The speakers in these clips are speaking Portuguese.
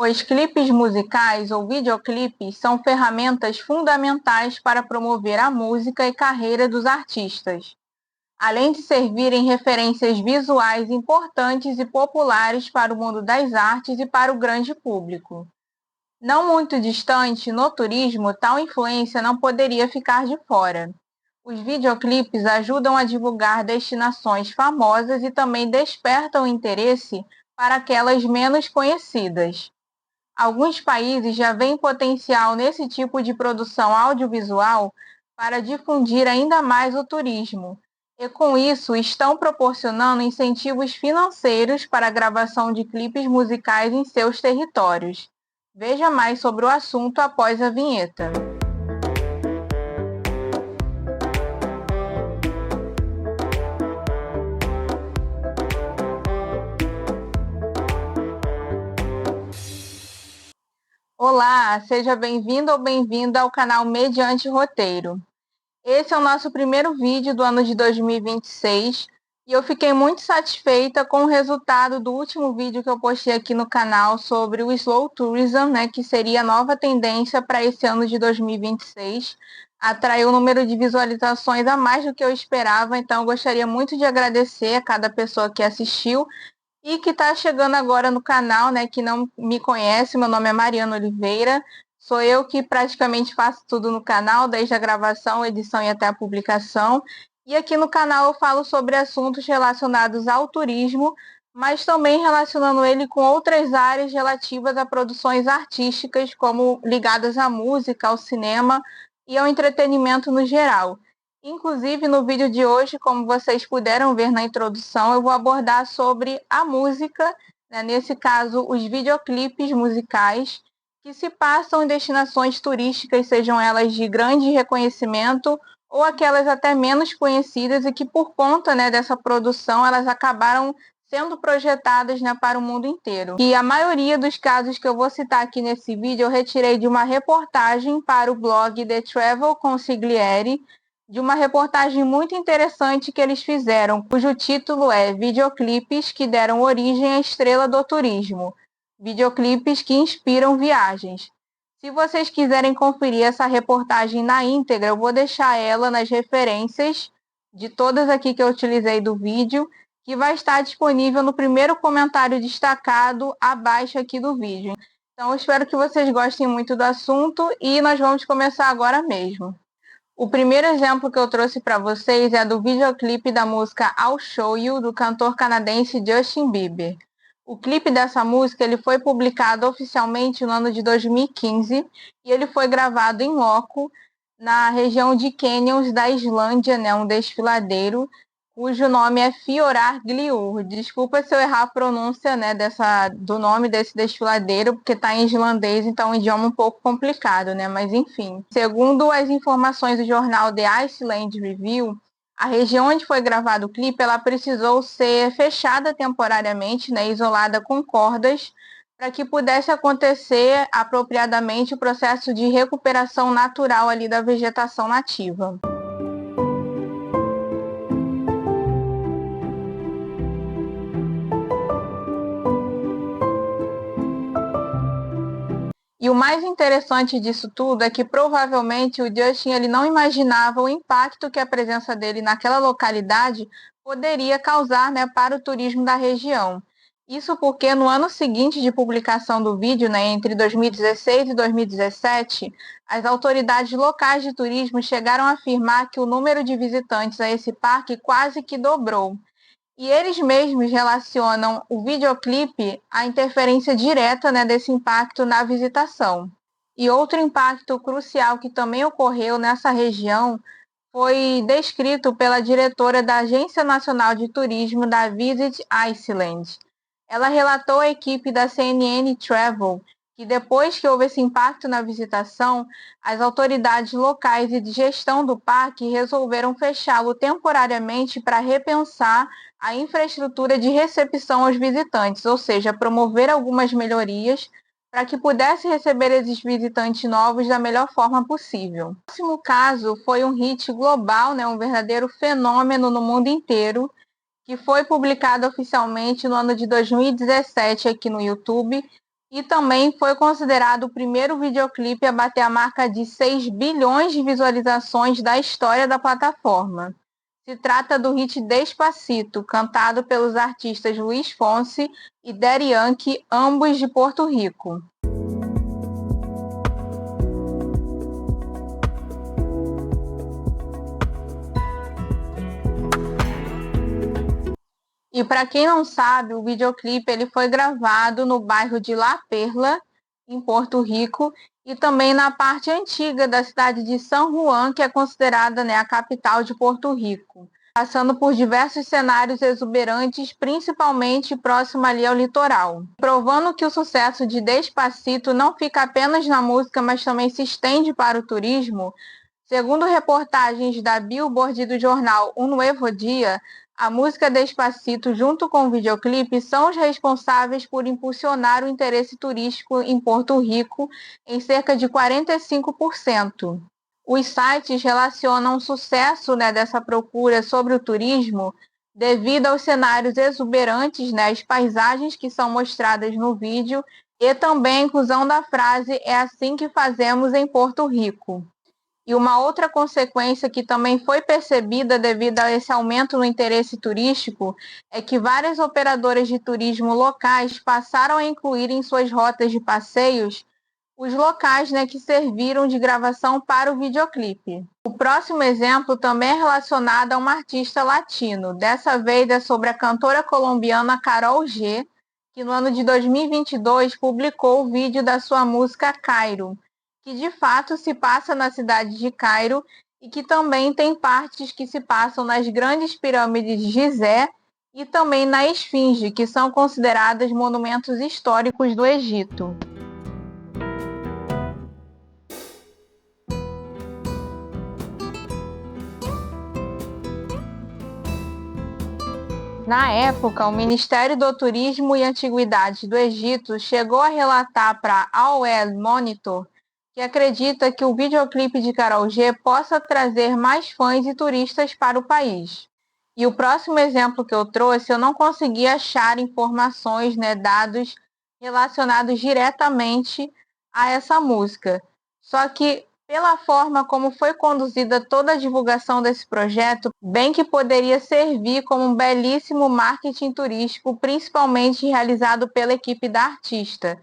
Os clipes musicais ou videoclipes são ferramentas fundamentais para promover a música e carreira dos artistas, além de servirem referências visuais importantes e populares para o mundo das artes e para o grande público. Não muito distante, no turismo, tal influência não poderia ficar de fora. Os videoclipes ajudam a divulgar destinações famosas e também despertam interesse para aquelas menos conhecidas. Alguns países já veem potencial nesse tipo de produção audiovisual para difundir ainda mais o turismo, e com isso estão proporcionando incentivos financeiros para a gravação de clipes musicais em seus territórios. Veja mais sobre o assunto após a vinheta. Olá, seja bem-vindo ou bem-vinda ao canal Mediante Roteiro. Esse é o nosso primeiro vídeo do ano de 2026 e eu fiquei muito satisfeita com o resultado do último vídeo que eu postei aqui no canal sobre o Slow Tourism, que seria a nova tendência para esse ano de 2026. Atraiu um número de visualizações a mais do que eu esperava, então eu gostaria muito de agradecer a cada pessoa que assistiu e que está chegando agora no canal, que não me conhece. Meu nome é Mariana Oliveira, sou eu que praticamente faço tudo no canal, desde a gravação, edição e até a publicação. E aqui no canal eu falo sobre assuntos relacionados ao turismo, mas também relacionando ele com outras áreas relativas a produções artísticas, como ligadas à música, ao cinema e ao entretenimento no geral. Inclusive, no vídeo de hoje, como vocês puderam ver na introdução, eu vou abordar sobre a música, nesse caso, os videoclipes musicais que se passam em destinações turísticas, sejam elas de grande reconhecimento ou aquelas até menos conhecidas e que, por conta dessa produção, elas acabaram sendo projetadas para o mundo inteiro. E a maioria dos casos que eu vou citar aqui nesse vídeo eu retirei de uma reportagem para o blog The Travel Consigliere, de uma reportagem muito interessante que eles fizeram, cujo título é Videoclipes que deram origem à estrela do turismo. Videoclipes que inspiram viagens. Se vocês quiserem conferir essa reportagem na íntegra, eu vou deixar ela nas referências de todas aqui que eu utilizei do vídeo, que vai estar disponível no primeiro comentário destacado abaixo aqui do vídeo. Então, eu espero que vocês gostem muito do assunto e nós vamos começar agora mesmo. O primeiro exemplo que eu trouxe para vocês é do videoclipe da música I'll Show You, do cantor canadense Justin Bieber. O clipe dessa música ele foi publicado oficialmente no ano de 2015 e ele foi gravado em loco na região de Canyons da Islândia, um desfiladeiro, cujo nome é Fiorar-Gliur. Desculpa se eu errar a pronúncia do nome desse desfiladeiro, porque está em islandês, então é um idioma um pouco complicado, mas enfim. Segundo as informações do jornal The Iceland Review, a região onde foi gravado o clipe ela precisou ser fechada temporariamente, isolada com cordas, para que pudesse acontecer apropriadamente o processo de recuperação natural ali da vegetação nativa. E o mais interessante disso tudo é que provavelmente o Justin ele não imaginava o impacto que a presença dele naquela localidade poderia causar para o turismo da região. Isso porque no ano seguinte de publicação do vídeo, entre 2016 e 2017, as autoridades locais de turismo chegaram a afirmar que o número de visitantes a esse parque quase que dobrou. E eles mesmos relacionam o videoclipe à interferência direta desse impacto na visitação. E outro impacto crucial que também ocorreu nessa região foi descrito pela diretora da Agência Nacional de Turismo da Visit Iceland. Ela relatou à equipe da CNN Travel que depois que houve esse impacto na visitação, as autoridades locais e de gestão do parque resolveram fechá-lo temporariamente para repensar a infraestrutura de recepção aos visitantes, ou seja, promover algumas melhorias para que pudesse receber esses visitantes novos da melhor forma possível. O próximo caso foi um hit global, um verdadeiro fenômeno no mundo inteiro, que foi publicado oficialmente no ano de 2017 aqui no YouTube, e também foi considerado o primeiro videoclipe a bater a marca de 6 bilhões de visualizações da história da plataforma. Se trata do hit Despacito, cantado pelos artistas Luiz Fonsi e Daddy Yankee, ambos de Porto Rico. E para quem não sabe, o videoclipe ele foi gravado no bairro de La Perla, em Porto Rico, e também na parte antiga da cidade de San Juan, que é considerada, né, a capital de Porto Rico, passando por diversos cenários exuberantes, principalmente próximo ali ao litoral, provando que o sucesso de Despacito não fica apenas na música, mas também se estende para o turismo. Segundo reportagens da Billboard e do jornal Un Nuevo Dia, a música Despacito, junto com o videoclipe, são os responsáveis por impulsionar o interesse turístico em Porto Rico em cerca de 45%. Os sites relacionam o sucesso, né, dessa procura sobre o turismo devido aos cenários exuberantes, né, as paisagens que são mostradas no vídeo e também a inclusão da frase "é assim que fazemos em Porto Rico". E uma outra consequência que também foi percebida devido a esse aumento no interesse turístico é que várias operadoras de turismo locais passaram a incluir em suas rotas de passeios os locais, né, que serviram de gravação para o videoclipe. O próximo exemplo também é relacionado a um artista latino. Dessa vez é sobre a cantora colombiana Karol G, que no ano de 2022 publicou o vídeo da sua música Cairo, que de fato se passa na cidade de Cairo e que também tem partes que se passam nas grandes pirâmides de Gizé e também na Esfinge, que são consideradas monumentos históricos do Egito. Na época, o Ministério do Turismo e Antiguidades do Egito chegou a relatar para a Al Monitor que acredita que o videoclipe de Karol G possa trazer mais fãs e turistas para o país. E o próximo exemplo que eu trouxe, eu não consegui achar informações, né, dados relacionados diretamente a essa música. Só que pela forma como foi conduzida toda a divulgação desse projeto, bem que poderia servir como um belíssimo marketing turístico, principalmente realizado pela equipe da artista.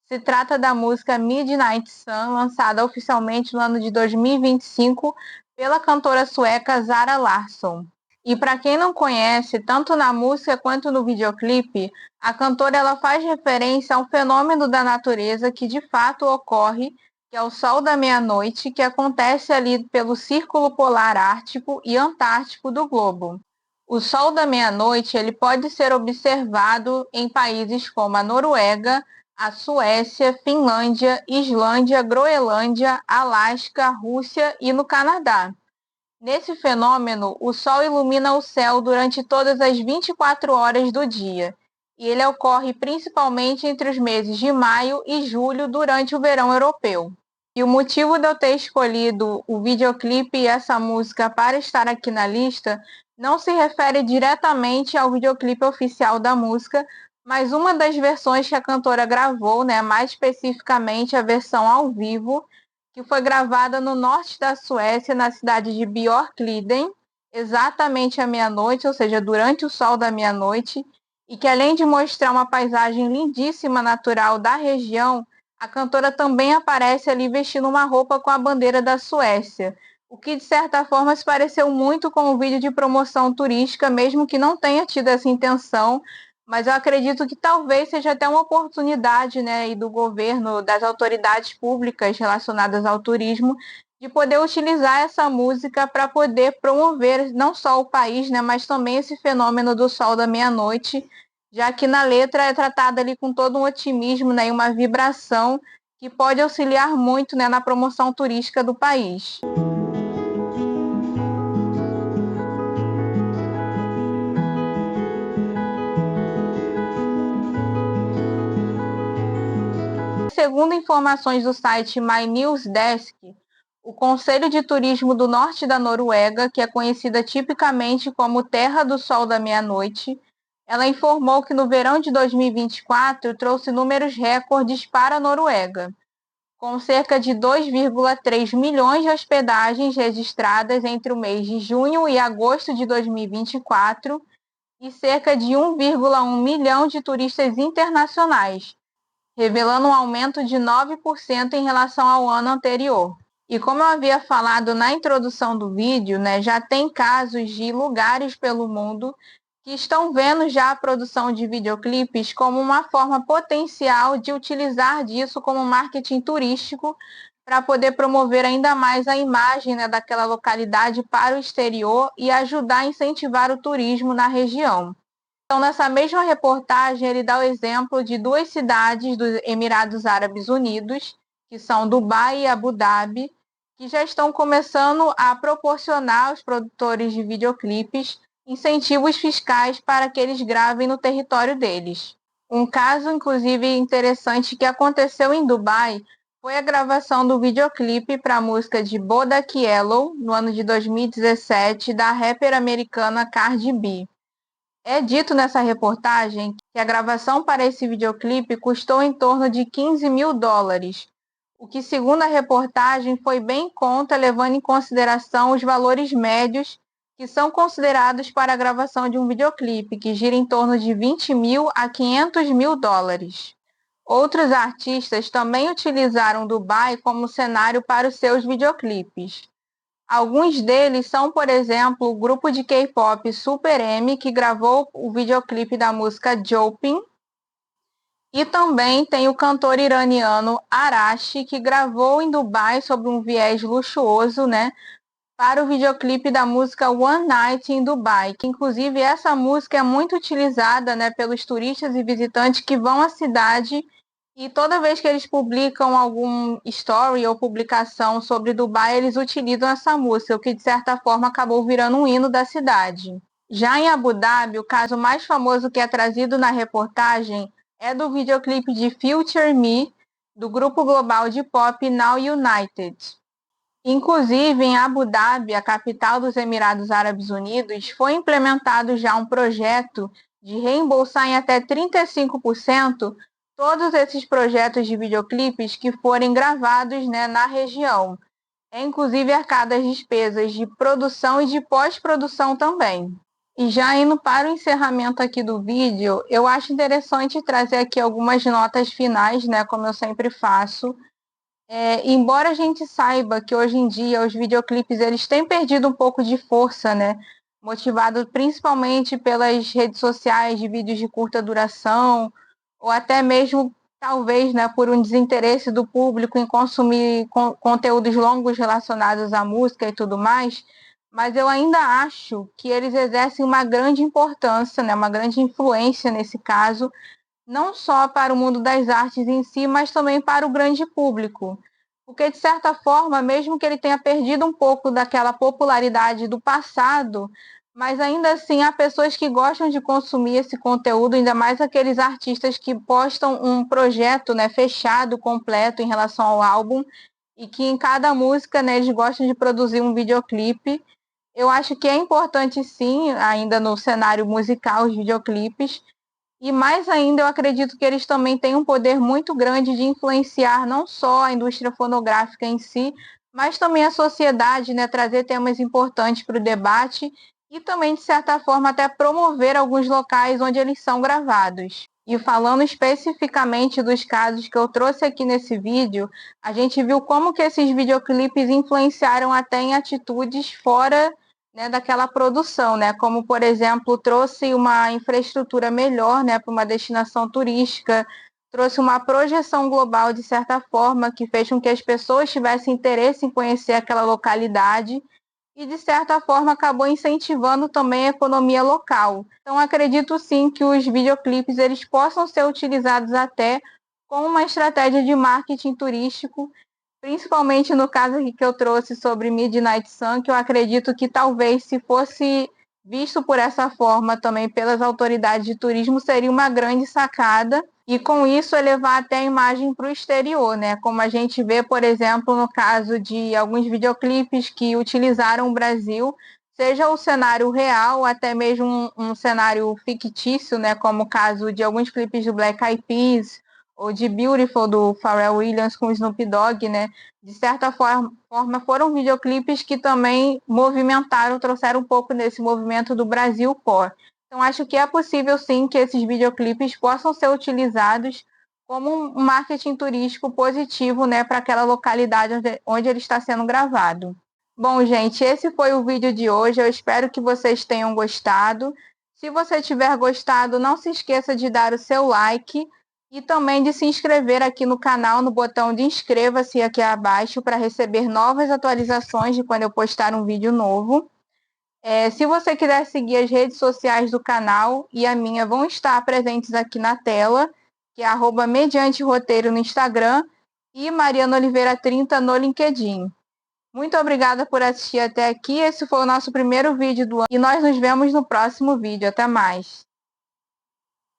Se trata da música Midnight Sun, lançada oficialmente no ano de 2025 pela cantora sueca Zara Larsson. E para quem não conhece, tanto na música quanto no videoclipe, a cantora ela faz referência a um fenômeno da natureza que de fato ocorre, que é o Sol da Meia-Noite, que acontece ali pelo Círculo Polar Ártico e Antártico do globo. O Sol da Meia-Noite ele pode ser observado em países como a Noruega, a Suécia, Finlândia, Islândia, Groenlândia, Alasca, Rússia e no Canadá. Nesse fenômeno, o Sol ilumina o céu durante todas as 24 horas do dia, e ele ocorre principalmente entre os meses de maio e julho durante o verão europeu. E o motivo de eu ter escolhido o videoclipe e essa música para estar aqui na lista não se refere diretamente ao videoclipe oficial da música, mas uma das versões que a cantora gravou, né, mais especificamente a versão ao vivo, que foi gravada no norte da Suécia, na cidade de Björkliden, exatamente à meia-noite, ou seja, durante o sol da meia-noite, e que além de mostrar uma paisagem lindíssima natural da região, a cantora também aparece ali vestindo uma roupa com a bandeira da Suécia, o que de certa forma se pareceu muito com o vídeo de promoção turística, mesmo que não tenha tido essa intenção, mas eu acredito que talvez seja até uma oportunidade, né, e do governo, das autoridades públicas relacionadas ao turismo, de poder utilizar essa música para poder promover não só o país, né, mas também esse fenômeno do sol da meia-noite, já que na letra é tratada ali com todo um otimismo, né, e uma vibração que pode auxiliar muito, né, na promoção turística do país. Segundo informações do site My News Desk, o Conselho de Turismo do Norte da Noruega, que é conhecida tipicamente como Terra do Sol da Meia-Noite, ela informou que no verão de 2024 trouxe números recordes para a Noruega, com cerca de 2,3 milhões de hospedagens registradas entre o mês de junho e agosto de 2024 e cerca de 1,1 milhão de turistas internacionais, revelando um aumento de 9% em relação ao ano anterior. E como eu havia falado na introdução do vídeo, né, já tem casos de lugares pelo mundo que estão vendo já a produção de videoclipes como uma forma potencial de utilizar disso como marketing turístico para poder promover ainda mais a imagem, né, daquela localidade para o exterior e ajudar a incentivar o turismo na região. Então, nessa mesma reportagem, ele dá o exemplo de duas cidades dos Emirados Árabes Unidos, que são Dubai e Abu Dhabi, que já estão começando a proporcionar aos produtores de videoclipes incentivos fiscais para que eles gravem no território deles. Um caso, inclusive, interessante que aconteceu em Dubai foi a gravação do videoclipe para a música de Bodak Yellow, no ano de 2017, da rapper americana Cardi B. É dito nessa reportagem que a gravação para esse videoclipe custou em torno de 15 mil dólares, o que, segundo a reportagem, foi bem em conta, levando em consideração os valores médios que são considerados para a gravação de um videoclipe, que gira em torno de 20 mil a 500 mil dólares. Outros artistas também utilizaram Dubai como cenário para os seus videoclipes. Alguns deles são, por exemplo, o grupo de K-pop Super M, que gravou o videoclipe da música Jopin, e também tem o cantor iraniano Arashi, que gravou em Dubai sob um viés luxuoso, né, para o videoclipe da música One Night in Dubai, que inclusive essa música é muito utilizada, né, pelos turistas e visitantes que vão à cidade, e toda vez que eles publicam algum story ou publicação sobre Dubai, eles utilizam essa música, o que de certa forma acabou virando um hino da cidade. Já em Abu Dhabi, o caso mais famoso que é trazido na reportagem é do videoclipe de Future Me, do grupo global de pop Now United. Inclusive, em Abu Dhabi, a capital dos Emirados Árabes Unidos, foi implementado já um projeto de reembolsar em até 35% todos esses projetos de videoclipes que forem gravados, né, na região. É inclusive arcada as despesas de produção e de pós-produção também. E já indo para o encerramento aqui do vídeo, eu acho interessante trazer aqui algumas notas finais, né, como eu sempre faço. Embora a gente saiba que hoje em dia os videoclipes eles têm perdido um pouco de força, né, motivado principalmente pelas redes sociais de vídeos de curta duração, ou até mesmo, talvez, né, por um desinteresse do público em consumir conteúdos longos relacionados à música e tudo mais, mas eu ainda acho que eles exercem uma grande importância, né, uma grande influência nesse caso, não só para o mundo das artes em si, mas também para o grande público. Porque, de certa forma, mesmo que ele tenha perdido um pouco daquela popularidade do passado, mas ainda assim há pessoas que gostam de consumir esse conteúdo, ainda mais aqueles artistas que postam um projeto, né, fechado, completo em relação ao álbum, e que em cada música, né, eles gostam de produzir um videoclipe. Eu acho que é importante sim, ainda no cenário musical, os videoclipes, e mais ainda, eu acredito que eles também têm um poder muito grande de influenciar não só a indústria fonográfica em si, mas também a sociedade, né, trazer temas importantes para o debate e também, de certa forma, até promover alguns locais onde eles são gravados. E falando especificamente dos casos que eu trouxe aqui nesse vídeo, a gente viu como que esses videoclipes influenciaram até em atitudes fora, né, daquela produção, né? Como, por exemplo, trouxe uma infraestrutura melhor, né, para uma destinação turística, trouxe uma projeção global, de certa forma, que fez com que as pessoas tivessem interesse em conhecer aquela localidade e, de certa forma, acabou incentivando também a economia local. Então, acredito sim que os videoclipes eles possam ser utilizados até como uma estratégia de marketing turístico, principalmente no caso aqui que eu trouxe sobre Midnight Sun, que eu acredito que talvez se fosse visto por essa forma também pelas autoridades de turismo, seria uma grande sacada, e com isso elevar até a imagem para o exterior, né? Como a gente vê, por exemplo, no caso de alguns videoclipes que utilizaram o Brasil, seja o cenário real, até mesmo um cenário fictício, né, como o caso de alguns clipes do Black Eyed Peas, ou de Beautiful, do Pharrell Williams com o Snoop Dogg, né, de certa forma foram videoclipes que também movimentaram, trouxeram um pouco desse movimento do Brasil Core. Então, acho que é possível, sim, que esses videoclipes possam ser utilizados como um marketing turístico positivo, né, para aquela localidade onde ele está sendo gravado. Bom, gente, esse foi o vídeo de hoje. Eu espero que vocês tenham gostado. Se você tiver gostado, não se esqueça de dar o seu like e também de se inscrever aqui no canal, no botão de inscreva-se aqui abaixo para receber novas atualizações de quando eu postar um vídeo novo. Se você quiser seguir as redes sociais do canal e a minha vão estar presentes aqui na tela, que é @medianteroteiro no Instagram e Mariana Oliveira 30 no LinkedIn. Muito obrigada por assistir até aqui. Esse foi o nosso primeiro vídeo do ano e nós nos vemos no próximo vídeo. Até mais!